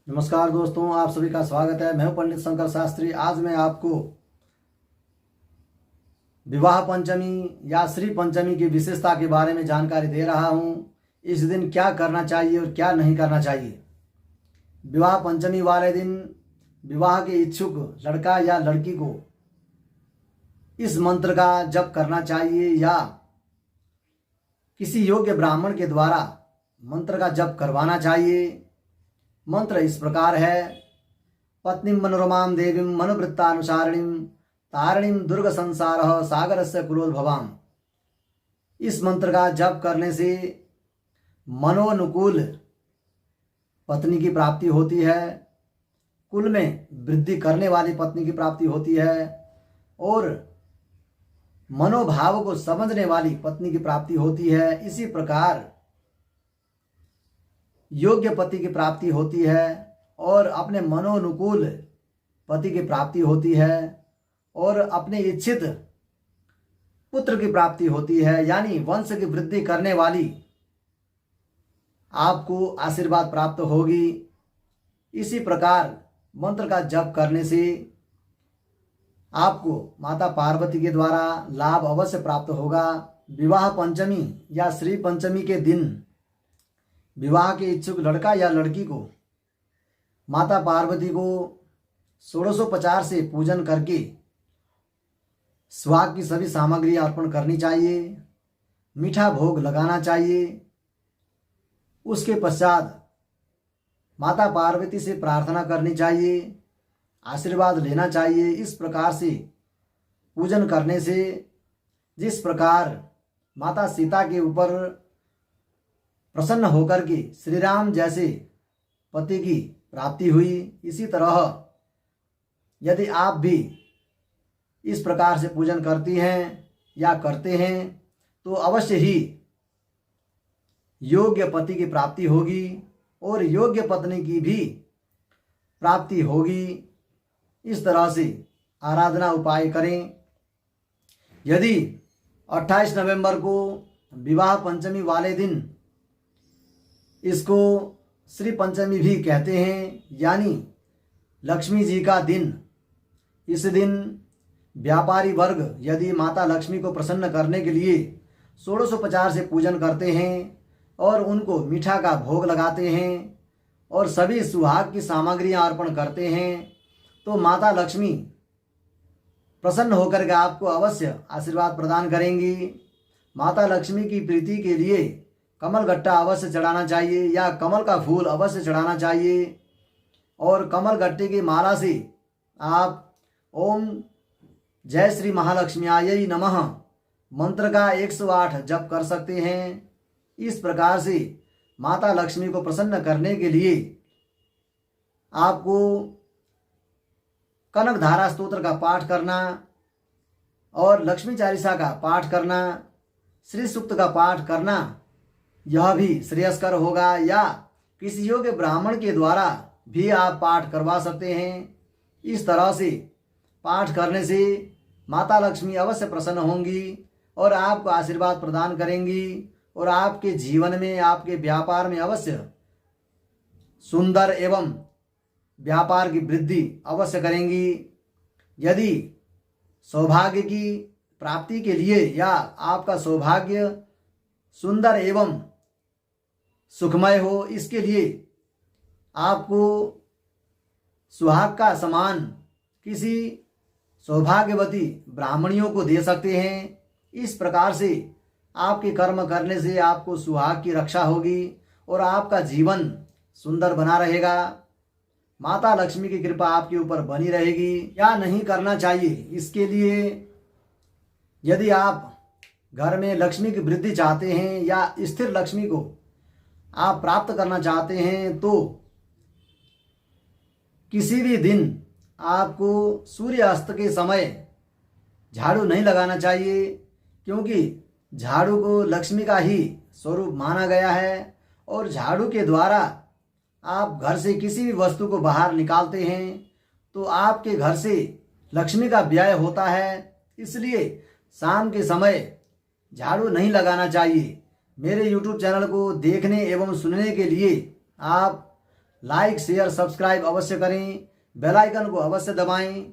नमस्कार दोस्तों, आप सभी का स्वागत है। मैं हूं पंडित शंकर शास्त्री। आज मैं आपको विवाह पंचमी या श्री पंचमी की विशेषता के बारे में जानकारी दे रहा हूं। इस दिन क्या करना चाहिए और क्या नहीं करना चाहिए। विवाह पंचमी वाले दिन विवाह के इच्छुक लड़का या लड़की को इस मंत्र का जप करना चाहिए या किसी योग्य ब्राह्मण के द्वारा मंत्र का जप करवाना चाहिए। मंत्र इस प्रकार है। पत्नीं मनोरमां देवीं मनोवृत्तानुसारिणीं तारिणीं दुर्ग संसारः सागरस्य कुलोद्भवाम्। इस मंत्र का जप करने से मनोनुकूल पत्नी की प्राप्ति होती है, कुल में वृद्धि करने वाली पत्नी की प्राप्ति होती है और मनोभाव को समझने वाली पत्नी की प्राप्ति होती है। इसी प्रकार योग्य पति की प्राप्ति होती है और अपने मनोनुकूल पति की प्राप्ति होती है और अपने इच्छित पुत्र की प्राप्ति होती है, यानी वंश की वृद्धि करने वाली आपको आशीर्वाद प्राप्त होगी। इसी प्रकार मंत्र का जप करने से आपको माता पार्वती के द्वारा लाभ अवश्य प्राप्त होगा। विवाह पंचमी या श्री पंचमी के दिन विवाह के इच्छुक लड़का या लड़की को माता पार्वती को षोडशोपचार से पूजन करके स्वाग की सभी सामग्री अर्पण करनी चाहिए, मीठा भोग लगाना चाहिए। उसके पश्चात माता पार्वती से प्रार्थना करनी चाहिए, आशीर्वाद लेना चाहिए। इस प्रकार से पूजन करने से जिस प्रकार माता सीता के ऊपर प्रसन्न होकर के श्री राम जैसे पति की प्राप्ति हुई, इसी तरह यदि आप भी इस प्रकार से पूजन करती हैं या करते हैं तो अवश्य ही योग्य पति की प्राप्ति होगी और योग्य पत्नी की भी प्राप्ति होगी। इस तरह से आराधना उपाय करें। यदि 28 नवंबर को विवाह पंचमी वाले दिन इसको श्री पंचमी भी कहते हैं, यानी लक्ष्मी जी का दिन। इस दिन व्यापारी वर्ग यदि माता लक्ष्मी को प्रसन्न करने के लिए षोडशोपचार से पूजन करते हैं और उनको मीठा का भोग लगाते हैं और सभी सुहाग की सामग्रियां अर्पण करते हैं तो माता लक्ष्मी प्रसन्न होकर के आपको अवश्य आशीर्वाद प्रदान करेंगी। माता लक्ष्मी की प्रीति के लिए कमल गट्टा अवश्य चढ़ाना चाहिए या कमल का फूल अवश्य चढ़ाना चाहिए और कमल गट्टे की माला से आप ओम जय श्री महालक्ष्म्यायै नमः मंत्र का 108 जप कर सकते हैं। इस प्रकार से माता लक्ष्मी को प्रसन्न करने के लिए आपको कनक धारा स्तोत्र का पाठ करना और लक्ष्मी चालीसा का पाठ करना, श्री सूक्त का पाठ करना, यह भी श्रेयस्कर होगा। या किसी योग्य ब्राह्मण के द्वारा भी आप पाठ करवा सकते हैं। इस तरह से पाठ करने से माता लक्ष्मी अवश्य प्रसन्न होंगी और आपको आशीर्वाद प्रदान करेंगी और आपके जीवन में, आपके व्यापार में अवश्य सुंदर एवं व्यापार की वृद्धि अवश्य करेंगी। यदि सौभाग्य की प्राप्ति के लिए या आपका सौभाग्य सुंदर एवं सुखमय हो, इसके लिए आपको सुहाग का समान किसी सौभाग्यवती ब्राह्मणियों को दे सकते हैं। इस प्रकार से आपके कर्म करने से आपको सुहाग की रक्षा होगी और आपका जीवन सुंदर बना रहेगा। माता लक्ष्मी की कृपा आपके ऊपर बनी रहेगी। क्या नहीं करना चाहिए, इसके लिए यदि आप घर में लक्ष्मी की वृद्धि चाहते हैं या स्थिर लक्ष्मी को आप प्राप्त करना चाहते हैं तो किसी भी दिन आपको सूर्यास्त के समय झाड़ू नहीं लगाना चाहिए, क्योंकि झाड़ू को लक्ष्मी का ही स्वरूप माना गया है और झाड़ू के द्वारा आप घर से किसी भी वस्तु को बाहर निकालते हैं तो आपके घर से लक्ष्मी का व्यय होता है। इसलिए शाम के समय झाड़ू नहीं लगाना चाहिए। मेरे YouTube चैनल को देखने एवं सुनने के लिए आप लाइक शेयर सब्सक्राइब अवश्य करें, बेल आइकन को अवश्य दबाएं